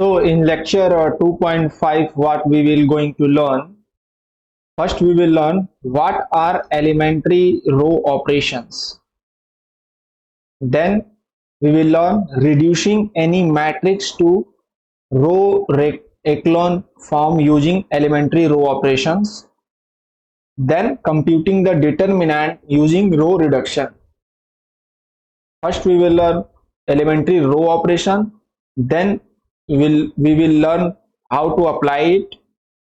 So in lecture 2.5, what we will going to learn? First, we will learn what are elementary row operations. Then we will learn reducing any matrix to row echelon form using elementary row operations. Then computing the determinant using row reduction. First, we will learn elementary row operation. Then we will learn how to apply it,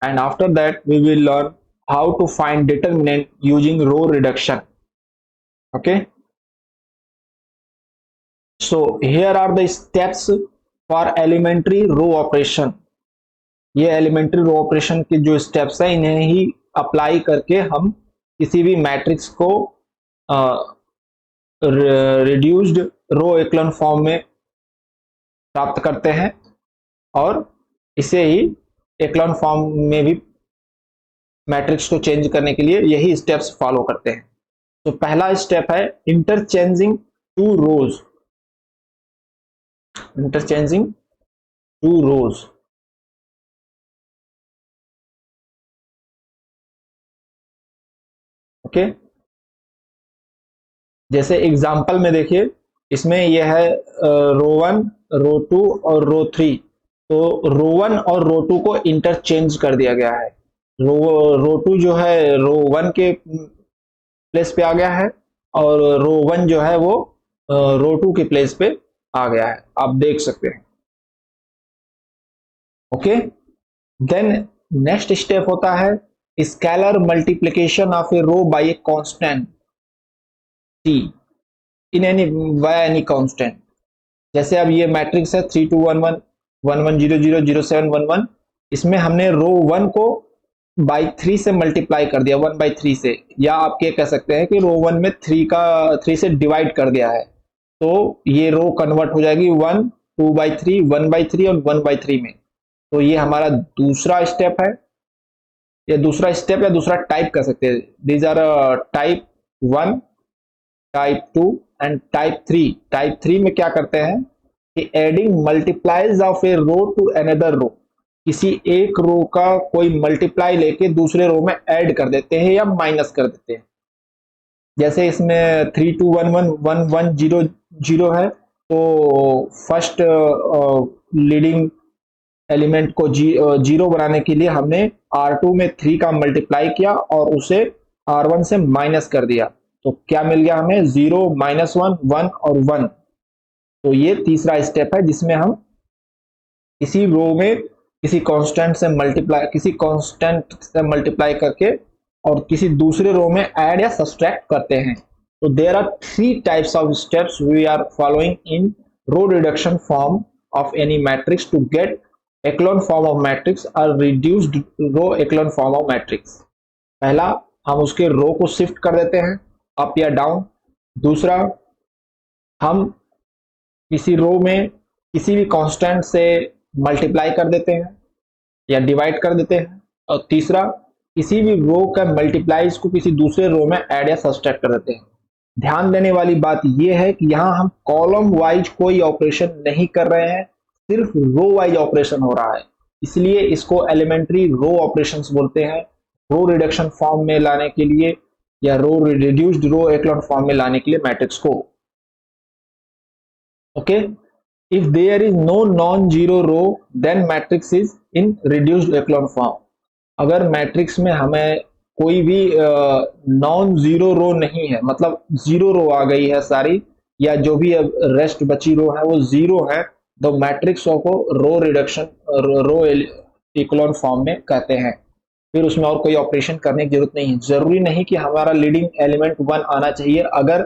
and after that we will learn how to find determinant using row reduction. Okay, so here are the steps for elementary row operation. ये elementary row operation के जो steps है इन्हें ही apply करके हम किसी भी matrix को रिड्यूस्ड रो एक्लन फॉर्म में प्राप्त करते हैं और इसे ही एक्लन फॉर्म में भी मैट्रिक्स को चेंज करने के लिए यही स्टेप्स फॉलो करते हैं। तो पहला स्टेप है interchanging two rows. Interchanging two rows, okay. जैसे एग्जांपल में देखिए, इसमें यह है रो 1, रो 2 और रो 3। तो रो 1 और रो 2 को इंटरचेंज कर दिया गया है। रो 2 जो है रो 1 के प्लेस पे आ गया है और रो 1 जो है वो रो 2 के प्लेस पे आ गया है, आप देख सकते हैं। ओके, देन नेक्स्ट स्टेप होता है scalar multiplication of a row by a constant T in any by any constant. जैसे अब ये मैट्रिक्स है 3 2 1 1 1 1 0 0 0 7 1 1। इसमें हमने रो 1 को बाई 3 से मल्टीप्लाई कर दिया, 1/3 से, या आप ये कह सकते हैं कि रो 1 में 3 से डिवाइड कर दिया है। तो ये रो कन्वर्ट हो जाएगी 1 2/3 1/3 और 1/3 में। तो ये हमारा दूसरा स्टेप है, या दूसरा स्टेप या दूसरा टाइप कर सकते हैं। These are type 1, type 2 and type 3। Type 3 में क्या करते हैं कि adding multiplies of a row to another row. किसी एक रो का कोई मल्टीप्लाई लेके दूसरे रो में ऐड कर देते हैं या माइनस कर देते हैं। जैसे इसमें 3 2 1 1 1 1 0 0 है, तो फर्स्ट लीडिंग एलिमेंट को जीरो बनाने के लिए हमने R2 में 3 का मल्टीप्लाई किया और उसे R1 से माइनस कर दिया। तो क्या मिल गया हमें? 0 -1 1 और 1। तो ये तीसरा स्टेप है जिसमें हम किसी रो में किसी कांस्टेंट से मल्टीप्लाई करके और किसी दूसरे रो में ऐड या सब्सट्रैक्ट करते हैं। तो there are 3 types of steps we are following in row reduction form of any matrix to get echelon form of matrix or reduced row echelon form of matrix। पहला, हम उसके रो को शिफ्ट कर देते हैं अप या डाउन। दूसरा, हम किसी रो में किसी भी कांस्टेंट से मल्टीप्लाई कर देते हैं या डिवाइड कर देते हैं। और तीसरा, किसी भी रो का मल्टीप्लाइज को किसी दूसरे रो में ऐड या सब्सट्रैक्ट कर देते हैं। ध्यान देने वाली बात यह है कि यहां हम कॉलम वाइज कोई ऑपरेशन नहीं कर रहे हैं, सिर्फ रो वाइज ऑपरेशन हो रहा है, इसलिए इसको एलिमेंट्री रो ऑपरेशंस बोलते हैं। रो रिडक्शन फॉर्म में लाने के लिए या रो रिड्यूस्ड रो एक्लॉन फॉर्म में लाने के लिए मैट्रिक्स को। Okay, if there is no non zero row then matrix is in reduced echelon form. अगर मैट्रिक्स में हमें कोई भी नॉन जीरो रो नहीं है, मतलब जीरो रो आ गई है सारी, या जो भी रेस्ट बची रो है वो जीरो है, तो मैट्रिक्स को रो रिडक्शन रो इक्लोन फॉर्म में कहते हैं। फिर उसमें और कोई ऑपरेशन करने की जरूरत नहीं है। जरूरी नहीं कि हमारा लीडिंग एलिमेंट 1 आना चाहिए। अगर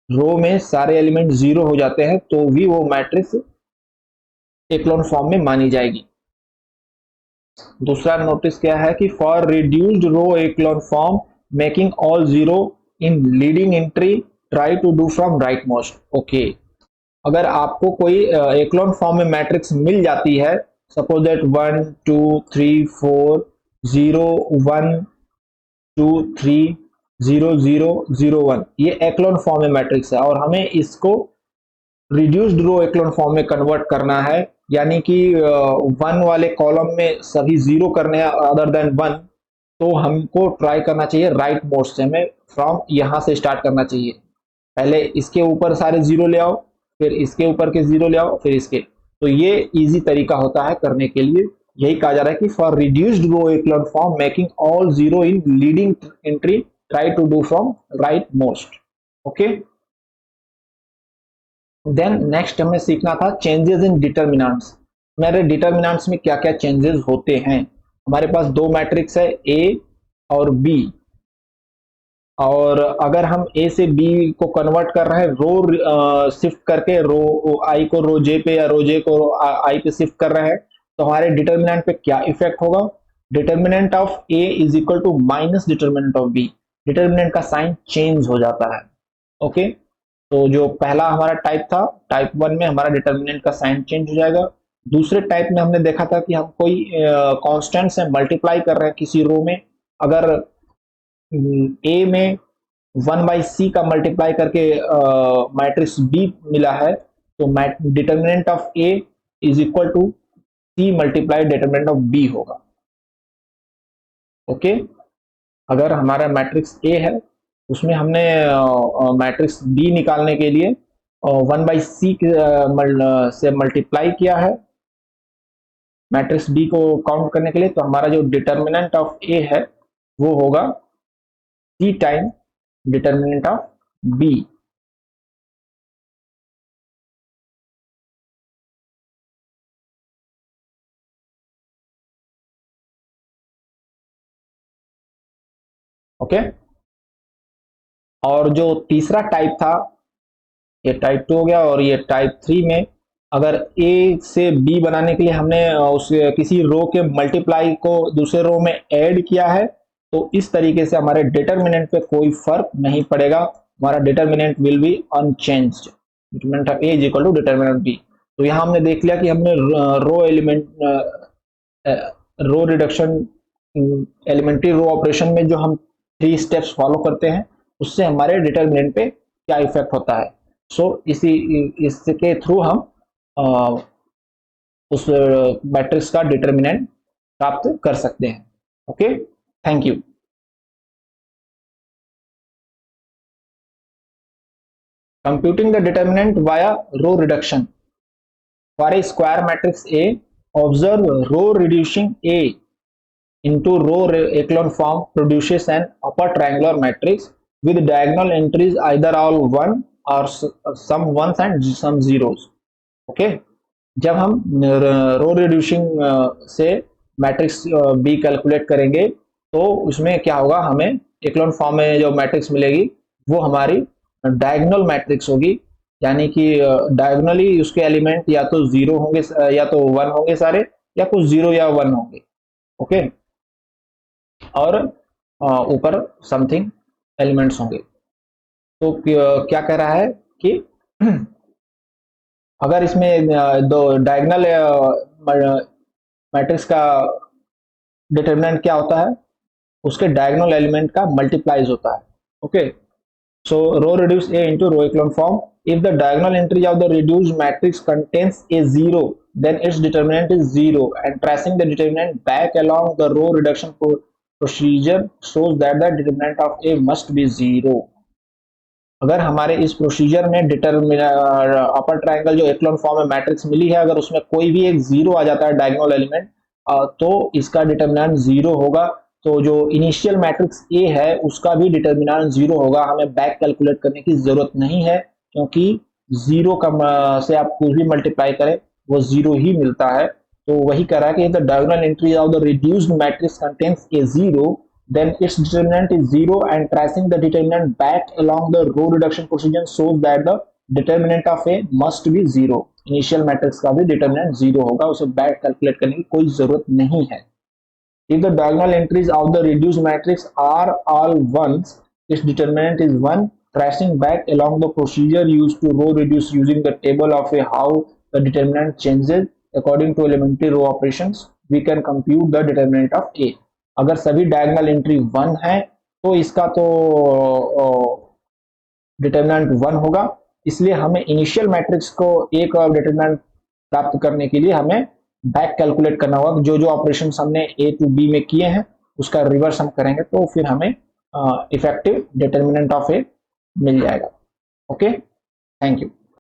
रो में सारे एलिमेंट 0 हो जाते हैं तो भी वो मैट्रिक्स इक्लोन फॉर्म में मानी जाएगी। दूसरा नोटिस क्या है कि for reduced row echelon form making all 0 in leading entry try to do from right most. Okay, अगर आपको कोई एक्लॉन फॉर्म में मैट्रिक्स मिल जाती है, सपोज दैट 1 2 3 4 0 1 2 3 0 0 0 1, ये एक्लॉन फॉर्म में मैट्रिक्स है और हमें इसको रिड्यूस्ड रो एक्लॉन फॉर्म में कन्वर्ट करना है यानी कि 1 वाले कॉलम में सभी जीरो करने हैं अदर देन 1, तो हमको ट्राई करना चाहिए राइट मोड से, हमें फ्रॉम यहाँ से स्टार्ट करना चाहिए। पहले इसके ऊपर सारे जीरो ले आओ, फिर इसके ऊपर के जीरो ले आओ, फिर इसके। तो ये इजी तरीका होता है करने के लिए। यही कहा जा रहा है कि for reduced row echelon form making all zero in leading entry try to do from right most. Okay, then next हमें सीखना था चेंजेस इन डिटर्मिनेंट्स। मेरे डिटर्मिनेंट्स में क्या क्या चेंजेस होते हैं। हमारे पास दो मैट्रिक्स है ए और बी, और अगर हम ए से बी को कन्वर्ट कर रहे हैं रो शिफ्ट करके, रो आई को रो जे पे या रो जे को आई पे शिफ्ट कर रहे हैं, तो हमारे डिटर्मिनेंट पे क्या इफेक्ट होगा। Determinant of A is equal to minus determinant of B, determinant का साइन चेंज हो जाता है। ओके, तो जो पहला हमारा टाइप था, टाइप 1 में हमारा डिटर्मिनेंट का साइन चेंज हो जाएगा। दूसरे टाइप में हमने देखा था कि हम कोई कांस्टेंट से मल्टीप्लाई कर रहे हैं किसी रो में, अगर ए में 1/c का मल्टीप्लाई करके मैट्रिक्स बी मिला है, तो determinant of A is equal to C multiply determinant of B होगा। ओके, अगर हमारा मैट्रिक्स ए है उसमें हमने मैट्रिक्स बी निकालने के लिए 1/c से मल्टीप्लाई किया है मैट्रिक्स बी को काउंट करने के लिए, तो हमारा जो डिटर्मिनेंट ऑफ ए है वो होगा C times determinant of B. Okay, और जो तीसरा टाइप था, ये टाइप 2 हो गया, और ये टाइप 3 में अगर ए से बी बनाने के लिए हमने उस किसी रो के मल्टीप्लाई को दूसरे रो में ऐड किया है, तो इस तरीके से हमारे डिटर्मिनेंट पे कोई फर्क नहीं पड़ेगा, हमारा determinant will be unchanged. Determinant of A is equal to determinant B. तो यहाँ हमने देख लिया कि हमने row element row reduction elementary row operation में जो हम 3 स्टेप्स फॉलो करते हैं उससे हमारे डिटर्मिनेंट पे क्या इफेक्ट होता है। सो इसके थ्रू हम उस मैट्रिक्स का डिटर्मिनेंट प्राप्त कर सकते हैं। Okay, thank you. Computing the determinant via row reduction. For a square matrix A, observe row reducing A into row echelon form produces an upper triangular matrix with diagonal entries either all 1 or some ones and some zeros. Okay, जब हम रो reducing से matrix B calculate करेंगे तो उसमें क्या होगा, हमें echelon form में जो मैट्रिक्स मिलेगी वो हमारी डायगोनल मैट्रिक्स होगी, यानी कि डायगोनली उसके एलिमेंट या तो जीरो होंगे या तो 1 होंगे सारे, या कुछ 0 या 1 होंगे। ओके, और ऊपर समथिंग एलिमेंट्स होंगे। तो क्या कह रहा है कि अगर इसमें दो डायगोनल मैट्रिक्स का डिटर्मिनेंट क्या होता है, उसके डायगोनल एलिमेंट का मल्टीप्लाइज होता है। Okay, so row reduce A into row echelon form. If the diagonal entry of the reduced matrix contains a 0, then its determinant is 0, and tracing the determinant back along the row reduction procedure shows that the determinant of A must be 0. अगर हमारे इस procedure में अपर triangle जो echelon form में matrix मिली है, अगर उसमें कोई भी एक जीरो आ जाता है डायगोनल एलिमेंट, तो इसका डिटर्मिनेंट जीरो होगा। तो जो इनिशियल मैट्रिक्स ए है उसका भी डिटर्मिनेंट जीरो होगा, हमें बैक कैलकुलेट करने की जरूरत नहीं है, क्योंकि जीरो का से आप कुछ भी मल्टीप्लाई करें वो जीरो ही मिलता है। तो वही कह रहा है कि the diagonal entry of the reduced matrix contains A zero, then its determinant is 0, and tracing the determinant back along the row reduction procedure shows that the determinant of A must be 0. Initial matrix का भी determinant 0 होगा, उसे back calculate करने की कोई जरूरत नहीं है। If the diagonal entries of the reduced matrix are all ones, its determinant is 1. Tracing back along the procedure used to row reduce using the table of a how the determinant changes according to elementary row operations, we can compute the determinant of A. अगर सभी diagonal entry 1 है तो इसका तो determinant 1 होगा, इसलिए हमें initial matrix को ए का डिटर्मिनेंट प्राप्त करने के लिए हमें बैक कैलकुलेट करना होगा। जो जो ऑपरेशन हमने ए टू बी में किए हैं उसका रिवर्स हम करेंगे तो फिर हमें इफेक्टिव डिटर्मिनेंट ऑफ ए मिल जाएगा। Okay, thank you.